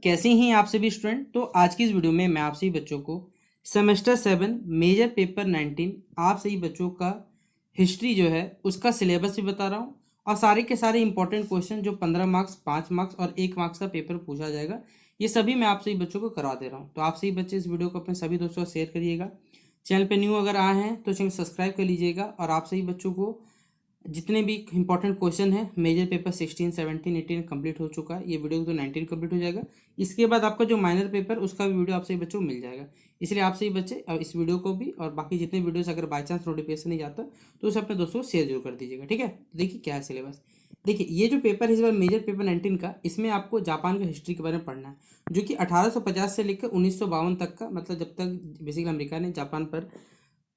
कैसे हैं आप सभी स्टूडेंट। तो आज की इस वीडियो में मैं आप सभी बच्चों को सेमेस्टर 7 मेजर पेपर 19 आप सभी बच्चों का हिस्ट्री जो है उसका सिलेबस भी बता रहा हूँ और सारे के सारे इंपॉर्टेंट क्वेश्चन जो 15 मार्क्स 5 मार्क्स और 1 मार्क्स का पेपर पूछा जाएगा, ये सभी मैं आप सभी बच्चों को करवा दे रहा हूँ। तो आप सभी बच्चे इस वीडियो को अपने सभी दोस्तों को शेयर करिएगा। चैनल पर न्यू अगर आए हैं तो चैनल सब्सक्राइब कर लीजिएगा और आप सभी बच्चों को जितने भी इंपॉर्टेंट क्वेश्चन है मेजर पेपर 16, 17, 18 कंप्लीट हो चुका है। ये वीडियो तो 19 कंप्लीट हो जाएगा। इसके बाद आपका जो माइनर पेपर उसका भी वीडियो आप सभी बच्चों को मिल जाएगा। इसलिए आप सभी बच्चे इस वीडियो को भी और बाकी जितने वीडियोस अगर बाई चांस नोटिफिकेशन नहीं जाता तो उसे अपने दोस्तों को शेयर जरूर कर दीजिएगा। ठीक है, तो देखिए क्या है सिलेबस। देखिए ये जो पेपर है इस बार मेजर पेपर 19 का, इसमें आपको जापान का हिस्ट्री के बारे में पढ़ना है, जो कि 1850 से लेकर 1952 तक का, मतलब जब तक बेसिकली अमेरिका ने जापान पर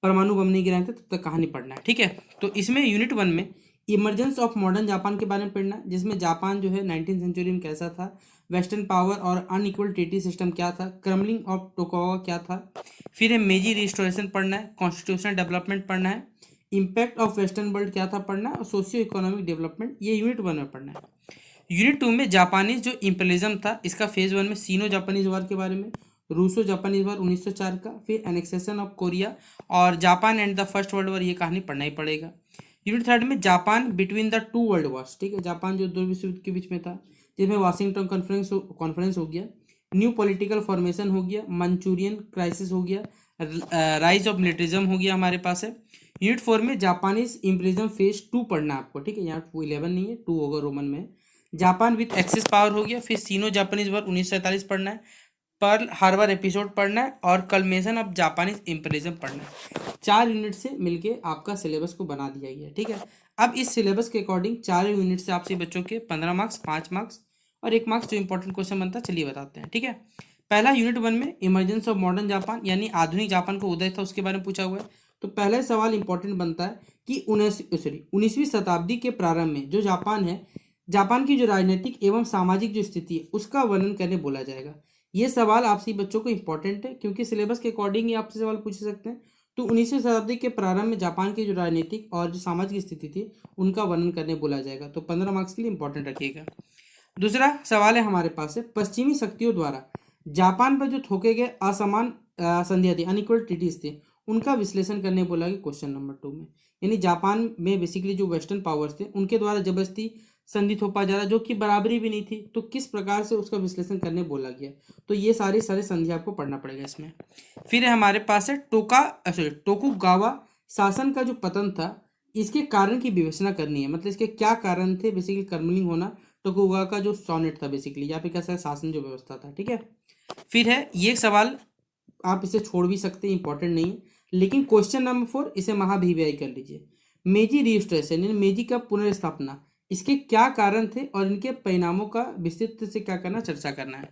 परमाणु बम नहीं गिराए थे तब तक कहानी पढ़ना है। ठीक है, तो इसमें यूनिट 1 में इमरजेंस ऑफ मॉडर्न जापान के बारे में पढ़ना है, जिसमें जापान जो है 19th सेंचुरी में कैसा था, वेस्टर्न पावर और अनइक्वल ट्रीटी सिस्टम क्या था, क्रमलिंग ऑफ टोकुगावा क्या था। फिर है मेजी रिस्टोरेशन पढ़ना है, कॉन्स्टिट्यूशनल डेवलपमेंट पढ़ना है, इम्पैक्ट ऑफ वेस्टर्न वर्ल्ड क्या था पढ़ना है, और सोशियो इकोनॉमिक डेवलपमेंट ये यूनिट 1 में पढ़ना है। यूनिट 2 में जापानीज जो इम्पेरियलिज्म था इसका फेज 1 में सीनो जापानीज वार के बारे में, रूसो जापानीज वार 1904 का, फिर एनेक्सेशन ऑफ कोरिया और Japan and the first world war, ये कहानी पढ़ना ही पड़ेगा। यूनिट 3 में Japan between the two world Wars, ठीक है, जापान जो दो विश्व युद्ध के बीच में था, जिसमें वाशिंगटन कॉन्फ्रेंस हो गया, न्यू पॉलिटिकल फॉर्मेशन हो गया, मंचूरियन क्राइसिस हो गया, राइज ऑफ मिलिट्रिज्म हो गया हमारे पास है। यूनिट 4 में जापानीज इम्पेरियलिज्म फेज 2 पढ़ना है आपको। ठीक है, यहाँ 11 नहीं है, 2 होगा रोमन में। जापान विथ एक्सिस पावर हो गया, फिर सीनो जापानीज वॉर 1947 पढ़ना है, पर्ल हार्बर एपिसोड पढ़ना है और कल्मेशन ऑफ जापानीज इम्पेरियलिज्म पढ़ना है। 4 यूनिट से मिलके आपका सिलेबस को बना दिया गया है। ठीक है, अब इस सिलेबस के अकॉर्डिंग 4 यूनिट से आपसे बच्चों के 15 मार्क्स 5 मार्क्स और 1 मार्क्स जो इंपॉर्टेंट क्वेश्चन बनता है, चलिए बताते हैं। ठीक है, पहला यूनिट 1 में इमरजेंस ऑफ मॉडर्न जापान यानी आधुनिक जापान को उदय था उसके बारे में पूछा हुआ है। तो पहला सवाल इंपॉर्टेंट बनता है कि 19वीं शताब्दी के प्रारंभ में जो जापान है, जापान की जो राजनीतिक एवं सामाजिक जो स्थिति है उसका वर्णन करने बोला जाएगा। ये सवाल आपसे बच्चों को इंपॉर्टेंट है क्योंकि सिलेबस के अकॉर्डिंग ही आपसे सवाल पूछ सकते हैं। तो 19वीं शताब्दी के प्रारंभ में जापान की जो राजनीतिक और जो सामाजिक स्थिति थी उनका वर्णन करने बोला जाएगा। तो 15 मार्क्स के लिए इंपॉर्टेंट रखिएगा। दूसरा सवाल है हमारे पास है, पश्चिमी शक्तियों द्वारा जापान पर जो थोके गए असमान संधियां थी, अनइक्वल ट्रीटीज थे, उनका विश्लेषण करने बोला गया क्वेश्चन नंबर 2 में। यानी जापान में बेसिकली जो वेस्टर्न पावर्स थे उनके द्वारा जबरदस्ती संधि थोपा जा रहा जो कि बराबरी भी नहीं थी, तो किस प्रकार से उसका विश्लेषण करने बोला गया। तो ये सारे संधि आपको पढ़ना पड़ेगा इसमें। फिर है हमारे पास है टोकुगावा शासन का जो पतन था इसके कारण की विवेचना करनी है, मतलब इसके क्या कारण थे, बेसिकली कर्मलिंग होना, टोकुगावा का जो सोनेट था बेसिकली, यहाँ पे कैसा शासन जो व्यवस्था था। ठीक है, फिर है ये सवाल आप इसे छोड़ भी सकते हैं, इंपॉर्टेंट नहीं है, लेकिन क्वेश्चन नंबर 4 इसे महाभिव्यय कर लीजिए। मेजी रिस्टोरेशन यानी मेजी का पुनर्स्थापना, इसके क्या कारण थे और इनके परिणामों का विस्तृत से क्या करना, चर्चा करना है।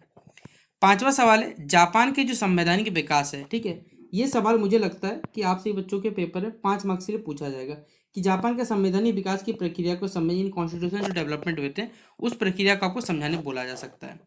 पांचवा सवाल है जापान के जो संवैधानिक विकास है। ठीक है, ये सवाल मुझे लगता है कि आपसे बच्चों के पेपर में 5 मार्क्स के लिए पूछा जाएगा कि जापान के संवैधानिक विकास की प्रक्रिया को समझने, कॉन्स्टिट्यूशन जो डेवलपमेंट हुए थे उस प्रक्रिया को आपको समझाने बोला जा सकता है।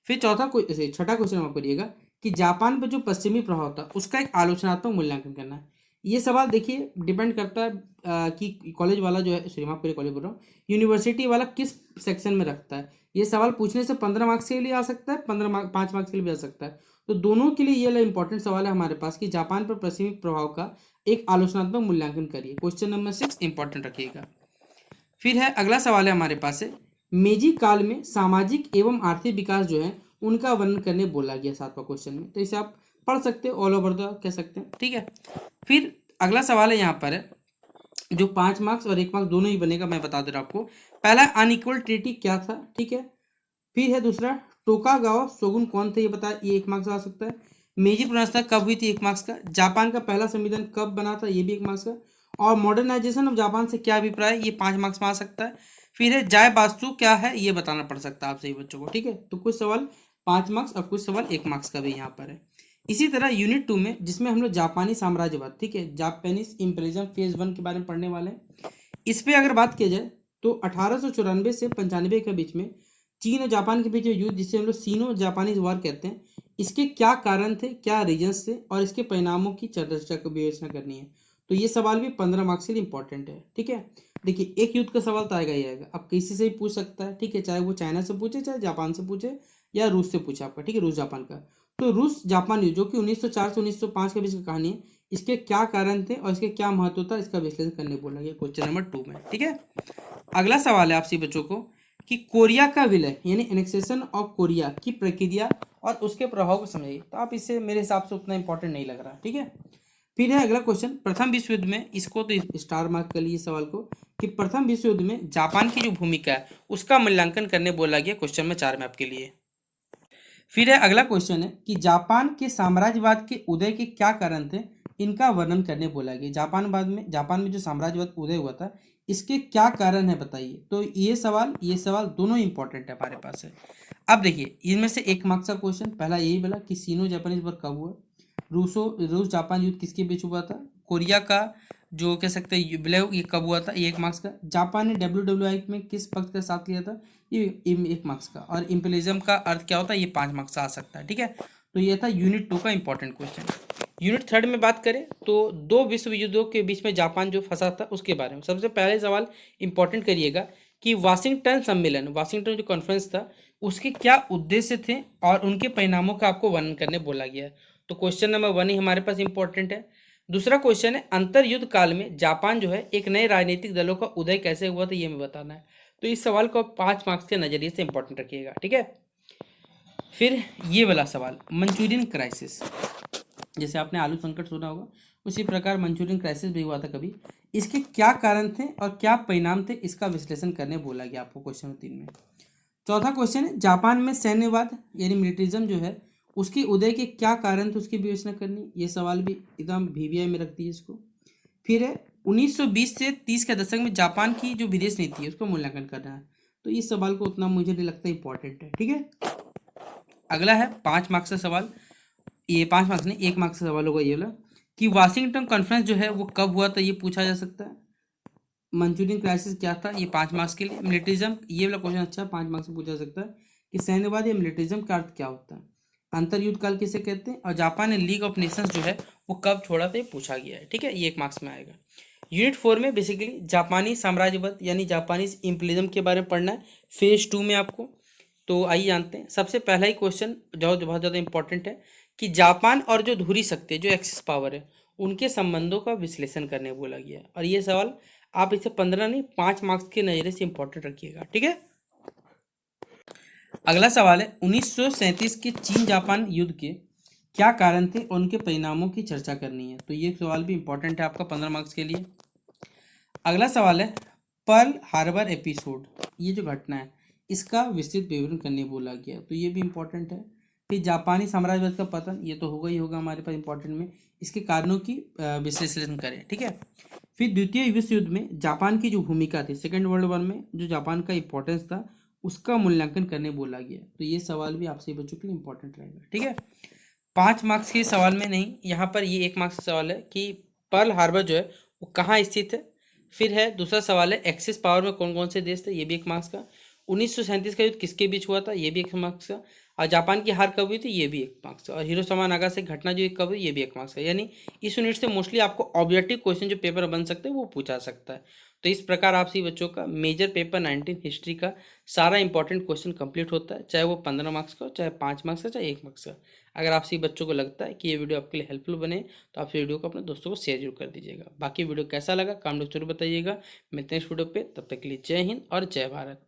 फिर छठा क्वेश्चन आप करिएगा कि जापान पर जो पश्चिमी प्रभाव था उसका एक आलोचनात्मक मूल्यांकन करना है। ये सवाल देखिए डिपेंड करता है कि कॉलेज वाला जो है, सॉरी माफ करिए कॉलेज बोल रहा हूँ, यूनिवर्सिटी वाला किस सेक्शन में रखता है। ये सवाल पूछने से 15 मार्क्स के लिए आ सकता है, 5 मार्क्स के लिए भी आ सकता है। तो दोनों के लिए ये इंपॉर्टेंट सवाल है हमारे पास कि जापान पर पश्चिमी प्रभाव का एक आलोचनात्मक मूल्यांकन करिए। क्वेश्चन नंबर 6 इंपॉर्टेंट रखिएगा। फिर है अगला सवाल है हमारे पास है, मेजी काल में सामाजिक एवं आर्थिक विकास जो है उनका वर्णन करने बोला गया 7वां क्वेश्चन में। तो इसे आप पढ़ सकते हैं, ऑल ओवर द कह सकते हैं। ठीक है, फिर अगला सवाल है यहाँ पर है, जो 5 मार्क्स और 1 मार्क्स दोनों ही बनेगा, मैं बता दे रहा हूँ आपको। पहला अनइक्वल ट्रीटी क्या था, ठीक है। फिर है दूसरा टोकागावा शोगुन कौन थे, ये बताया, ये 1 मार्क्स आ सकता है। मेजी पुनर्स्थापना कब हुई थी, 1 मार्क्स का। जापान का पहला संविधान कब बना था, ये भी 1 मार्क्स का। और मॉडर्नाइजेशन ऑफ जापान से क्या अभिप्राय है, ये 5 मार्क्स में आ सकता है। फिर है जाय वास्तु क्या है, ये बताना पड़ सकता है आप सही बच्चों को। ठीक है, तो कुछ सवाल 5 मार्क्स और कुछ सवाल 1 मार्क्स का भी यहाँ पर है। इसी तरह यूनिट 2 में जिसमें हम लोग जापानी साम्राज्यवाद, ठीक है, जापानीज इम्पेरियलिज्म फेज 1 के बारे में पढ़ने वाले हैं। इस पे अगर बात की जाए तो 1894 से 95 के बीच में चीन और जापान के बीच में युद्ध, जिसे हम लोग सीनो जापानीज वॉर कहते हैं, इसके क्या कारण थे, क्या रीजन्स थे और इसके परिणामों की चर्चा को विवेचना करनी है। तो ये सवाल भी 15 मार्क्स के लिए इंपॉर्टेंट है। ठीक है, देखिए एक युद्ध का सवाल तो आएगा ही आएगा, अब किसी से भी पूछ सकता है। ठीक है, चाहे वो चाइना से पूछे, चाहे जापान से पूछे, या रूस से पूछा आपका, ठीक है, रूस जापान का। तो रूस जापान युद्ध जो कि 1904 से 1905 के बीच की कहानी है, इसके क्या कारण थे और इसके क्या महत्व था, इसका विश्लेषण करने बोला गया क्वेश्चन नंबर 2 में, ठीक है। अगला सवाल है आपसे बच्चों को कि कोरिया का विलय यानी एनेक्सेशन ऑफ कोरिया की प्रक्रिया और उसके प्रभाव को समझिए। तो आप इससे मेरे हिसाब से उतना इंपॉर्टेंट नहीं लग रहा, ठीक है। फिर है अगला क्वेश्चन, प्रथम विश्व युद्ध में, इसको तो स्टार मार्क कर लीजिए सवाल को, कि प्रथम विश्व युद्ध में जापान की जो भूमिका है उसका मूल्यांकन करने बोला गया क्वेश्चन में 4 में आपके लिए। फिर है अगला क्वेश्चन है कि जापान के साम्राज्यवाद के उदय के क्या कारण थे, इनका वर्णन करने बोला गया। जापान में जो साम्राज्यवाद उदय हुआ था इसके क्या कारण है बताइए। तो ये सवाल दोनों इंपॉर्टेंट है हमारे पास है। अब देखिए इनमें से एक मार्क्स का क्वेश्चन पहला यही बोला कि सीनो जापानीज वॉर कब हुआ, रूस जापान युद्ध किसके बीच हुआ था, कोरिया का जो कह सकते हैं विलय ये कब हुआ था, ये 1 मार्क्स का। जापान ने WWI में किस पक्ष का साथ लिया था, ये 1 मार्क्स का। और इम्पीरियलिज्म का अर्थ क्या होता है, ये 5 मार्क्स का आ सकता है, ठीक है। तो ये था यूनिट 2 का इंपॉर्टेंट क्वेश्चन। यूनिट 3 में बात करें तो 2 विश्व युद्धों के बीच में जापान जो फंसा था उसके बारे में। सबसे पहले सवाल इंपॉर्टेंट करिएगा कि वाशिंगटन सम्मेलन, वाशिंगटन जो कॉन्फ्रेंस था उसके क्या उद्देश्य थे और उनके परिणामों का आपको वर्णन करने बोला गया है। तो क्वेश्चन नंबर 1 ही हमारे पास इंपॉर्टेंट है। दूसरा क्वेश्चन है अंतर युद्ध काल में जापान जो है एक नए राजनीतिक दलों का उदय कैसे हुआ था, ये हमें बताना है। तो इस सवाल को 5 मार्क्स के नजरिए से इंपॉर्टेंट रखिएगा, ठीक है। फिर ये वाला सवाल, मंचूरियन क्राइसिस, जैसे आपने आलू संकट सुना होगा उसी प्रकार मंचूरियन क्राइसिस भी हुआ था कभी, इसके क्या कारण थे और क्या परिणाम थे, इसका विश्लेषण करने बोला गया आपको क्वेश्चन 3 में। चौथा क्वेश्चन है जापान में सैन्यवाद यानी मिलिट्रिज्म जो है उसके उदय के क्या कारण थे उसकी विवेचना करनी। ये सवाल भी एकदम VVI में रख दिए इसको। फिर है 1920 से 30 के दशक में जापान की जो विदेश नीति है उसका मूल्यांकन करना है। तो इस सवाल को उतना मुझे नहीं लगता इंपॉर्टेंट है, ठीक है। अगला है 5 मार्क्स का सवाल, ये 5 मार्क्स नहीं 1 मार्क्स का सवाल होगा ये वाला, कि वाशिंगटन कॉन्फ्रेंस जो है वो कब हुआ था, ये पूछा जा सकता है। मंचूरियन क्राइसिस क्या था, ये 5 मार्क्स के लिए। मिलिट्रिज्म, ये वाला क्वेश्चन अच्छा 5 मार्क्स से पूछा जा सकता है कि सैन्यवाद या मिलिट्रिज्म का अर्थ क्या होता है, अंतर युद्ध काल किसे कहते हैं, और जापान ने लीग ऑफ नेशंस जो है वो कब छोड़ा था, ये पूछा गया है, ठीक है। ये 1 मार्क्स में आएगा। यूनिट 4 में बेसिकली जापानी साम्राज्यवाद यानी जापानीज इम्पीरियलिज्म के बारे में पढ़ना है फेज 2 में आपको। तो आइए जानते हैं। सबसे पहला ही क्वेश्चन जो बहुत ज़्यादा इंपॉर्टेंट है कि जापान और जो धुरी शक्ति जो एक्सिस पावर है उनके संबंधों का विश्लेषण करने बोला गया है। और ये सवाल आप इसे 15 नहीं 5 मार्क्स के नजरिए से इंपॉर्टेंट रखिएगा, ठीक है। अगला सवाल है 1937 के चीन जापान युद्ध के क्या कारण थे और उनके परिणामों की चर्चा करनी है। तो ये सवाल भी इंपॉर्टेंट है आपका 15 मार्क्स के लिए। अगला सवाल है पर्ल हार्बर एपिसोड, ये जो घटना है इसका विस्तृत विवरण करने बोला गया, तो ये भी इंपॉर्टेंट है। फिर जापानी साम्राज्यवाद का पतन, ये तो होगा ही होगा हमारे पास इंपॉर्टेंट में, इसके कारणों की विश्लेषण करें, ठीक है। फिर द्वितीय विश्व युद्ध में जापान की जो भूमिका थी, सेकेंड वर्ल्ड वॉर में जो जापान का इंपॉर्टेंस था उसका मूल्यांकन करने बोला गया। तो ये सवाल भी आपसे बच्चों के लिए इंपॉर्टेंट रहेगा, ठीक है। 5 मार्क्स के सवाल में नहीं, यहाँ पर ये 1 मार्क्स का सवाल है कि पर्ल हार्बर जो है वो कहाँ स्थित है। फिर है दूसरा सवाल है एक्सिस पावर में कौन कौन से देश थे, ये भी 1 मार्क्स का। 1937 का युद्ध किसके बीच हुआ था, ये भी 1 मार्क्स का। और जापान की हार कब हुई थी, ये भी 1 मार्क्स का। और हिरोशिमा नागासाकी घटना जो कब हुई, ये भी 1 मार्क्स का। यानी इस यूनिट से मोस्टली आपको ऑब्जेक्टिव क्वेश्चन जो पेपर बन सकते हैं वो पूछा सकता है। तो इस प्रकार आपसे बच्चों का मेजर पेपर 19 हिस्ट्री का सारा इंपॉर्टेंट क्वेश्चन कंप्लीट होता है, चाहे वो 15 मार्क्स का हो, चाहे 5 मार्क्स का, चाहे 1 मार्क्स का। अगर आपसे बच्चों को लगता है कि ये वीडियो आपके लिए हेल्पफुल बने तो आप वीडियो को अपने दोस्तों को शेयर जरूर कर दीजिएगा। बाकी वीडियो कैसा लगा कमेंट जरूर बताइएगा। मिलते हैं नेक्स्ट वीडियो पे, तब तक के लिए जय हिंद और जय भारत।